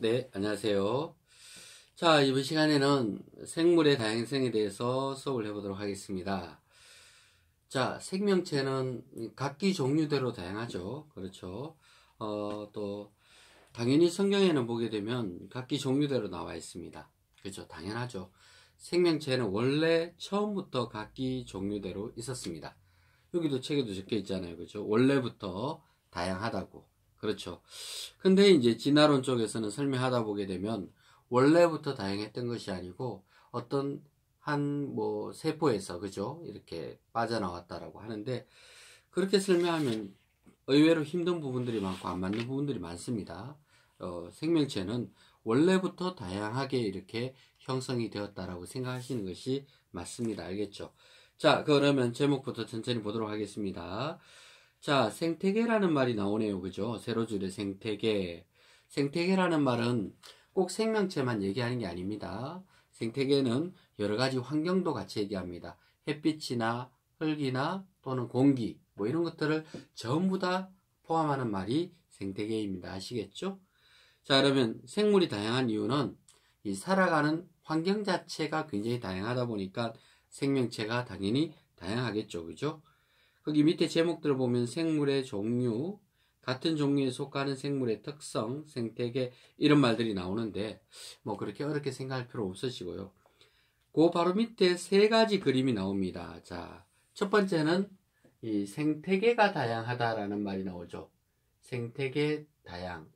네, 안녕하세요. 자, 이번 시간에는 생물의 다양성에 대해서 수업을 해보도록 하겠습니다. 자, 생명체는 각기 종류대로 다양하죠. 그렇죠. 또, 당연히 성경에는 보게 되면 각기 종류대로 나와 있습니다. 그렇죠. 당연하죠. 생명체는 원래 처음부터 각기 종류대로 있었습니다. 여기도 책에도 적혀 있잖아요. 그렇죠. 원래부터 다양하다고. 그렇죠. 근데 이제 진화론 쪽에서는 설명하다 보게 되면 원래부터 다양했던 것이 아니고 어떤 한 뭐 세포에서 그죠? 이렇게 빠져나왔다라고 하는데 그렇게 설명하면 의외로 힘든 부분들이 많고 안 맞는 부분들이 많습니다. 생명체는 원래부터 다양하게 이렇게 형성이 되었다라고 생각하시는 것이 맞습니다. 알겠죠? 자, 그러면 제목부터 천천히 보도록 하겠습니다. 자, 생태계라는 말이 나오네요. 그죠? 세로줄의 생태계. 생태계라는 말은 꼭 생명체만 얘기하는 게 아닙니다. 생태계는 여러 가지 환경도 같이 얘기합니다. 햇빛이나 흙이나 또는 공기, 뭐 이런 것들을 전부 다 포함하는 말이 생태계입니다. 아시겠죠? 자, 그러면 생물이 다양한 이유는 이 살아가는 환경 자체가 굉장히 다양하다 보니까 생명체가 당연히 다양하겠죠. 그죠? 거기 밑에 제목들을 보면 생물의 종류, 같은 종류에 속하는 생물의 특성, 생태계 이런 말들이 나오는데 뭐 그렇게 어렵게 생각할 필요 없으시고요. 그 바로 밑에 세 가지 그림이 나옵니다. 자, 첫 번째는 이 생태계가 다양하다라는 말이 나오죠. 생태계 다양.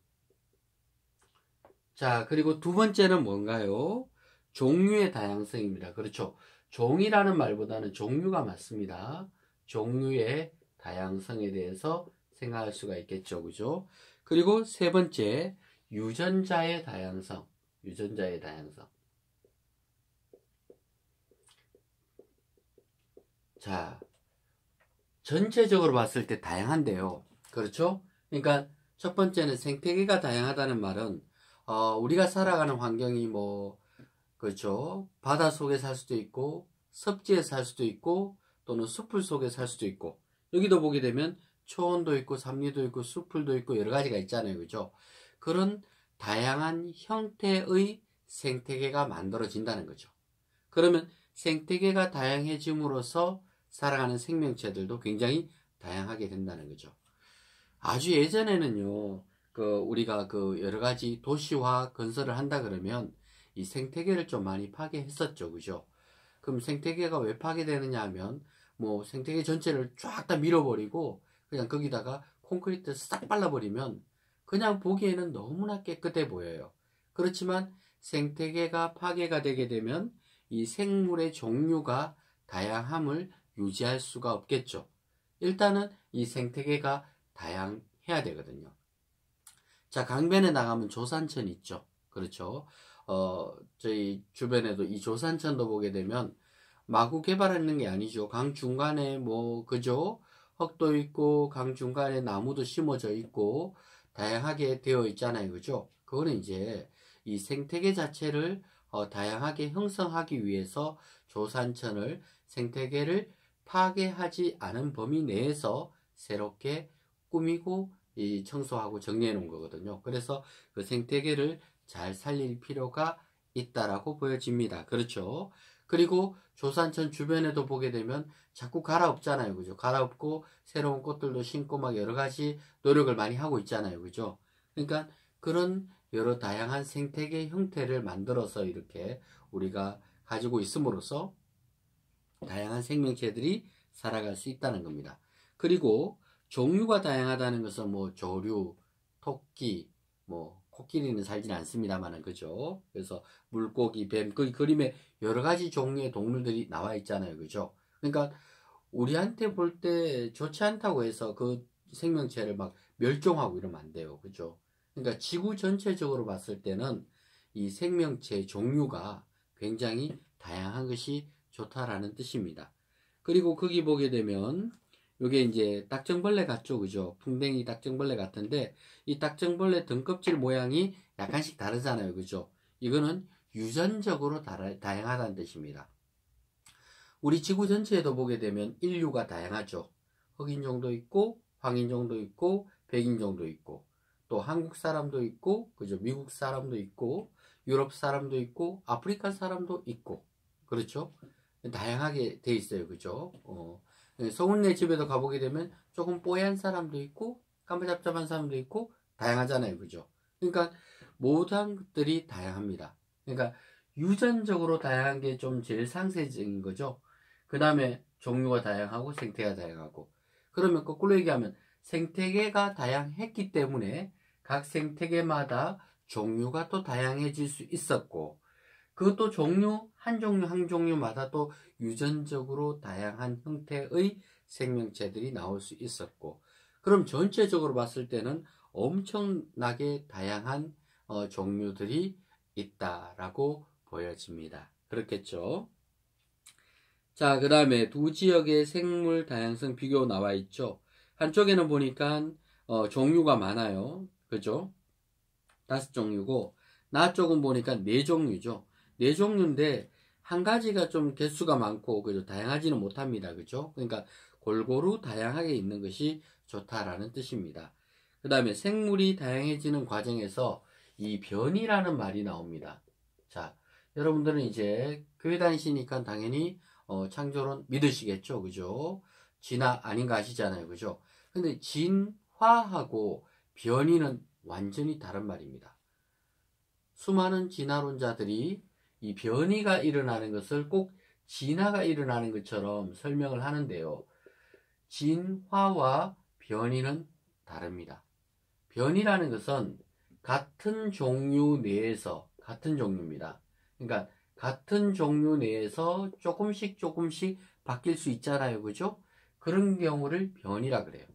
자, 그리고 두 번째는 뭔가요? 종류의 다양성입니다. 그렇죠. 종이라는 말보다는 종류가 맞습니다. 종류의 다양성에 대해서 생각할 수가 있겠죠. 그죠? 그리고 세 번째, 유전자의 다양성. 유전자의 다양성. 자, 전체적으로 봤을 때 다양한데요. 그렇죠? 그러니까 첫 번째는 생태계가 다양하다는 말은 우리가 살아가는 환경이 뭐 그렇죠. 바다 속에 살 수도 있고 섭지에 살 수도 있고 또는 숲을 속에 살 수도 있고 여기도 보게 되면 초원도 있고 삼리도 있고 숲을도 있고 여러 가지가 있잖아요. 그죠? 그런 다양한 형태의 생태계가 만들어진다는 거죠. 그러면 생태계가 다양해짐으로써 살아가는 생명체들도 굉장히 다양하게 된다는 거죠. 아주 예전에는요, 우리가 여러 가지 도시화 건설을 한다 그러면 이 생태계를 좀 많이 파괴했었죠. 그죠? 그럼 생태계가 왜 파괴되느냐 하면 뭐 생태계 전체를 쫙 다 밀어버리고 그냥 거기다가 콘크리트 싹 발라버리면 그냥 보기에는 너무나 깨끗해 보여요. 그렇지만 생태계가 파괴가 되게 되면 이 생물의 종류가 다양함을 유지할 수가 없겠죠. 일단은 이 생태계가 다양해야 되거든요. 자, 강변에 나가면 조산천 있죠. 그렇죠. 저희 주변에도 이 조산천도 보게 되면 마구 개발하는 게 아니죠. 강 중간에 뭐, 그죠? 흙도 있고, 강 중간에 나무도 심어져 있고, 다양하게 되어 있잖아요. 그죠? 그거는 이제 이 생태계 자체를 다양하게 형성하기 위해서 조산천을 생태계를 파괴하지 않은 범위 내에서 새롭게 꾸미고 이 청소하고 정리해 놓은 거거든요. 그래서 그 생태계를 잘 살릴 필요가 있다라고 보여집니다. 그렇죠. 그리고 조산천 주변에도 보게 되면 자꾸 갈아엎잖아요. 그죠? 갈아엎고 새로운 꽃들도 심고 막 여러 가지 노력을 많이 하고 있잖아요. 그죠? 그러니까 그런 여러 다양한 생태계 형태를 만들어서 이렇게 우리가 가지고 있음으로써 다양한 생명체들이 살아갈 수 있다는 겁니다. 그리고 종류가 다양하다는 것은 뭐 조류, 토끼, 뭐 코끼리는 살진 않습니다만은 그죠? 그래서 물고기, 뱀, 그 그림에 여러 가지 종류의 동물들이 나와 있잖아요, 그죠? 그러니까 우리한테 볼 때 좋지 않다고 해서 그 생명체를 막 멸종하고 이러면 안 돼요, 그죠? 그러니까 지구 전체적으로 봤을 때는 이 생명체 종류가 굉장히 다양한 것이 좋다라는 뜻입니다. 그리고 거기 보게 되면 요게 이제 딱정벌레 같죠, 그죠? 풍뎅이 딱정벌레 같은데 이 딱정벌레 등껍질 모양이 약간씩 다르잖아요, 그죠? 이거는 유전적으로 다양하다는 뜻입니다. 우리 지구 전체에도 보게 되면 인류가 다양하죠. 흑인종도 있고, 황인종도 있고, 백인종도 있고, 또 한국 사람도 있고, 그죠? 미국 사람도 있고, 유럽 사람도 있고, 아프리카 사람도 있고, 그렇죠? 다양하게 돼 있어요, 그죠? 성훈네 집에도 가보게 되면 조금 뽀얀 사람도 있고, 까무잡잡한 사람도 있고, 다양하잖아요, 그죠? 그러니까 모든 것들이 다양합니다. 그러니까 유전적으로 다양한 게 좀 제일 상세적인 거죠. 그 다음에 종류가 다양하고 생태가 다양하고. 그러면 거꾸로 얘기하면 생태계가 다양했기 때문에 각 생태계마다 종류가 또 다양해질 수 있었고, 그것도 한 종류마다 또 유전적으로 다양한 형태의 생명체들이 나올 수 있었고, 그럼 전체적으로 봤을 때는 엄청나게 다양한 종류들이 있다라고 보여집니다. 그렇겠죠? 자, 그 다음에 두 지역의 생물 다양성 비교 나와 있죠. 한쪽에는 보니까 종류가 많아요. 그죠? 5종류고, 나 쪽은 보니까 4종류죠. 4종류인데 한 가지가 좀 개수가 많고, 그죠? 다양하지는 못합니다. 그죠? 그러니까 골고루 다양하게 있는 것이 좋다라는 뜻입니다. 그 다음에 생물이 다양해지는 과정에서 이 변이라는 말이 나옵니다. 자, 여러분들은 이제 교회 다니시니까 당연히 창조론 믿으시겠죠, 그죠? 진화 아닌가 아시잖아요, 그죠? 근데 진화하고 변이는 완전히 다른 말입니다. 수많은 진화론자들이 이 변이가 일어나는 것을 꼭 진화가 일어나는 것처럼 설명을 하는데요. 진화와 변이는 다릅니다. 변이라는 것은 같은 종류 내에서, 같은 종류입니다. 그러니까 같은 종류 내에서 조금씩 바뀔 수 있잖아요. 그죠? 그런 경우를 변이라 그래요.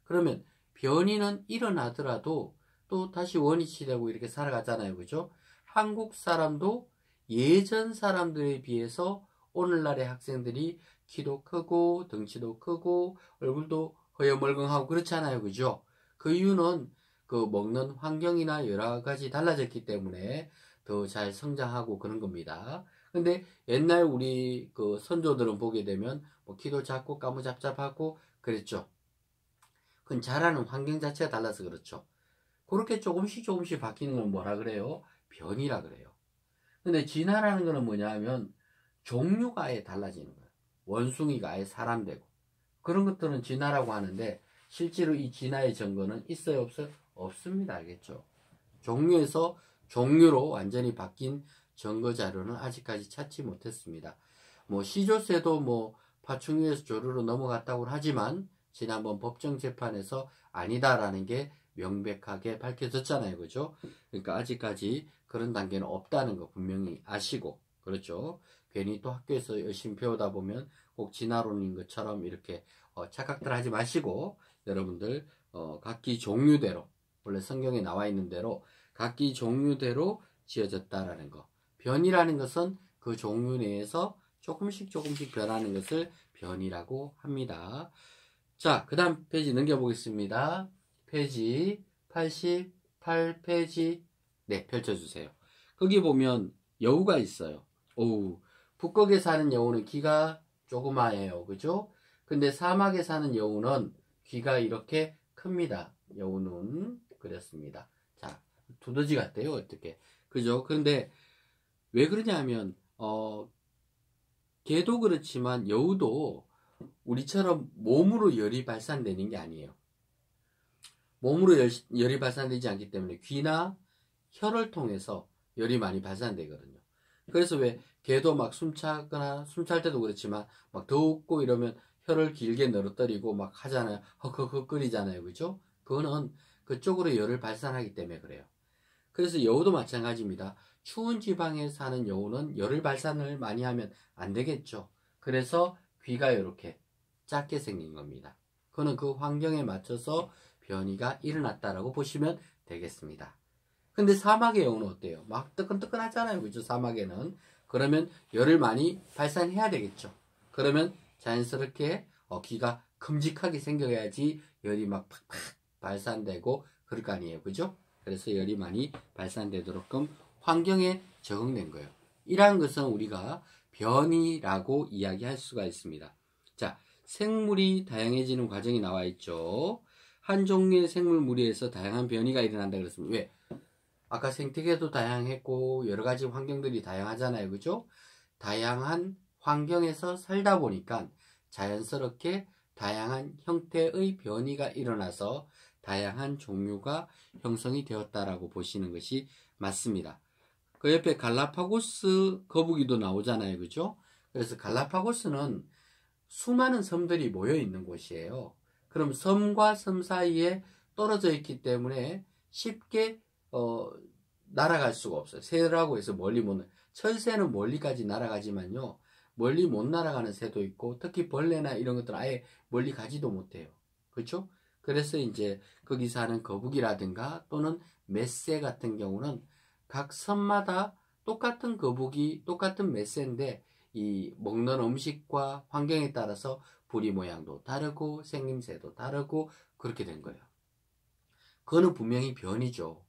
그러면 변이는 일어나더라도 또 다시 원위치 되고 이렇게 살아가잖아요. 그죠? 한국 사람도 예전 사람들에 비해서 오늘날의 학생들이 키도 크고 덩치도 크고 얼굴도 허여멀건하고 그렇잖아요. 그죠? 그 이유는 그 먹는 환경이나 여러 가지 달라졌기 때문에 더 잘 성장하고 그런 겁니다. 근데 옛날 우리 그 선조들은 보게 되면 뭐 키도 작고 까무잡잡하고 그랬죠. 그건 자라는 환경 자체가 달라서 그렇죠. 그렇게 조금씩 바뀌는 건 뭐라 그래요? 변이라 그래요. 근데 진화라는 거는 뭐냐 하면 종류가 아예 달라지는 거예요. 원숭이가 아예 사람 되고. 그런 것들은 진화라고 하는데 실제로 이 진화의 증거는 있어요, 없어요? 없습니다. 알겠죠? 종류에서 종류로 완전히 바뀐 증거 자료는 아직까지 찾지 못했습니다. 뭐 시조새도 뭐 파충류에서 조류로 넘어갔다고 하지만 지난번 법정 재판에서 아니다라는 게 명백하게 밝혀졌잖아요. 그죠? 그러니까 아직까지 그런 단계는 없다는 거 분명히 아시고, 그렇죠? 괜히 또 학교에서 열심히 배우다 보면 꼭 진화론인 것처럼 이렇게 착각들 하지 마시고, 여러분들 각기 종류대로, 원래 성경에 나와 있는 대로 각기 종류대로 지어졌다라는 거. 변이라는 것은 그 종류 내에서 조금씩 변하는 것을 변이라고 합니다. 자, 그 다음 페이지 넘겨보겠습니다. 페이지 88페이지 네, 펼쳐주세요. 거기 보면 여우가 있어요. 북극에 사는 여우는 귀가 조그마해요. 그죠? 근데 사막에 사는 여우는 귀가 이렇게 큽니다. 여우는 그렇습니다. 자, 두더지 같대요. 어떻게? 그죠? 그런데 왜 그러냐면 개도 그렇지만 여우도 우리처럼 몸으로 열이 발산되는 게 아니에요. 몸으로 열이 발산되지 않기 때문에 귀나 혀를 통해서 열이 많이 발산되거든요. 그래서 왜 개도 막 숨차거나 숨찰 때도 그렇지만 막 더웁고 이러면 혀를 길게 늘어뜨리고 막 하잖아요. 헉헉헉 끓이잖아요. 그죠? 그거는 그쪽으로 열을 발산하기 때문에 그래요. 그래서 여우도 마찬가지입니다. 추운 지방에 사는 여우는 열을 발산을 많이 하면 안 되겠죠. 그래서 귀가 이렇게 작게 생긴 겁니다. 그거는 그 환경에 맞춰서 변이가 일어났다라고 보시면 되겠습니다. 근데 사막의 여우는 어때요? 막 뜨끈뜨끈하잖아요. 그죠? 사막에는. 그러면 열을 많이 발산해야 되겠죠. 그러면 자연스럽게 귀가 큼직하게 생겨야지 열이 막 팍팍 발산되고 그럴 거 아니에요. 그죠? 그래서 열이 많이 발산되도록끔 환경에 적응된 거예요. 이러한 것은 우리가 변이라고 이야기할 수가 있습니다. 자, 생물이 다양해지는 과정이 나와 있죠. 한 종류의 생물 무리에서 다양한 변이가 일어난다 그랬습니다. 왜? 아까 생태계도 다양했고 여러 가지 환경들이 다양하잖아요. 그죠? 다양한 환경에서 살다 보니까 자연스럽게 다양한 형태의 변이가 일어나서 다양한 종류가 형성이 되었다라고 보시는 것이 맞습니다. 그 옆에 갈라파고스 거북이도 나오잖아요. 그죠? 그래서 갈라파고스는 수많은 섬들이 모여 있는 곳이에요. 그럼 섬과 섬 사이에 떨어져 있기 때문에 쉽게 날아갈 수가 없어요. 새라고 해서 멀리 못 철새는 멀리까지 날아가지만요. 멀리 못 날아가는 새도 있고 특히 벌레나 이런 것들은 아예 멀리 가지도 못해요. 그렇죠? 그래서 이제 거기 사는 거북이라든가 또는 멧새 같은 경우는 각 섬마다 똑같은 거북이, 똑같은 멧새인데 이 먹는 음식과 환경에 따라서 부리 모양도 다르고 생김새도 다르고 그렇게 된 거예요. 그거는 분명히 변이죠.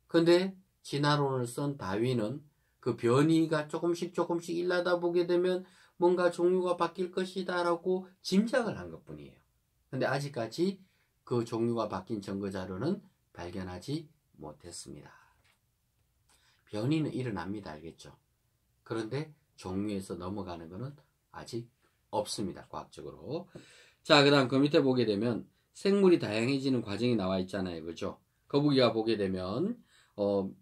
근데 진화론을 쓴 다윈은 그 변이가 조금씩 일어나다 보게 되면 뭔가 종류가 바뀔 것이다 라고 짐작을 한 것뿐이에요. 근데 아직까지 그 종류가 바뀐 증거 자료는 발견하지 못했습니다. 변이는 일어납니다. 알겠죠? 그런데 종류에서 넘어가는 것은 아직 없습니다. 과학적으로. 자, 그 다음 그 밑에 보게 되면 생물이 다양해지는 과정이 나와 있잖아요. 그죠? 거북이가 보게 되면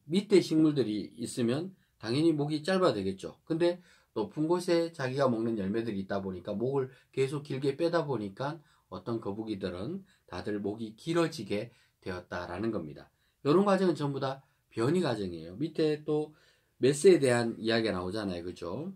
밑에 식물들이 있으면 당연히 목이 짧아야 되겠죠. 근데 높은 곳에 자기가 먹는 열매들이 있다 보니까 목을 계속 길게 빼다 보니까 어떤 거북이들은 다들 목이 길어지게 되었다라는 겁니다. 이런 과정은 전부 다 변이 과정이에요. 밑에 또 멧새에 대한 이야기가 나오잖아요. 그죠?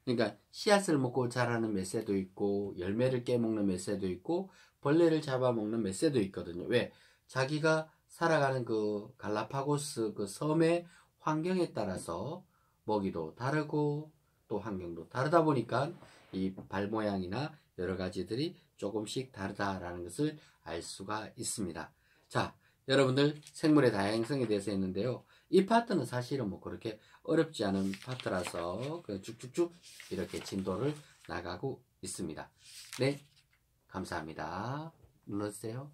그러니까 씨앗을 먹고 자라는 멧새도 있고 열매를 깨먹는 멧새도 있고 벌레를 잡아먹는 멧새도 있거든요. 왜? 자기가 살아가는 그 갈라파고스 그 섬의 환경에 따라서 먹이도 다르고 또 환경도 다르다 보니까 이 발 모양이나 여러 가지들이 조금씩 다르다라는 것을 알 수가 있습니다. 자, 여러분들 생물의 다양성에 대해서 했는데요. 이 파트는 사실은 뭐 그렇게 어렵지 않은 파트라서 쭉쭉쭉 이렇게 진도를 나가고 있습니다. 네, 감사합니다. 눌러주세요.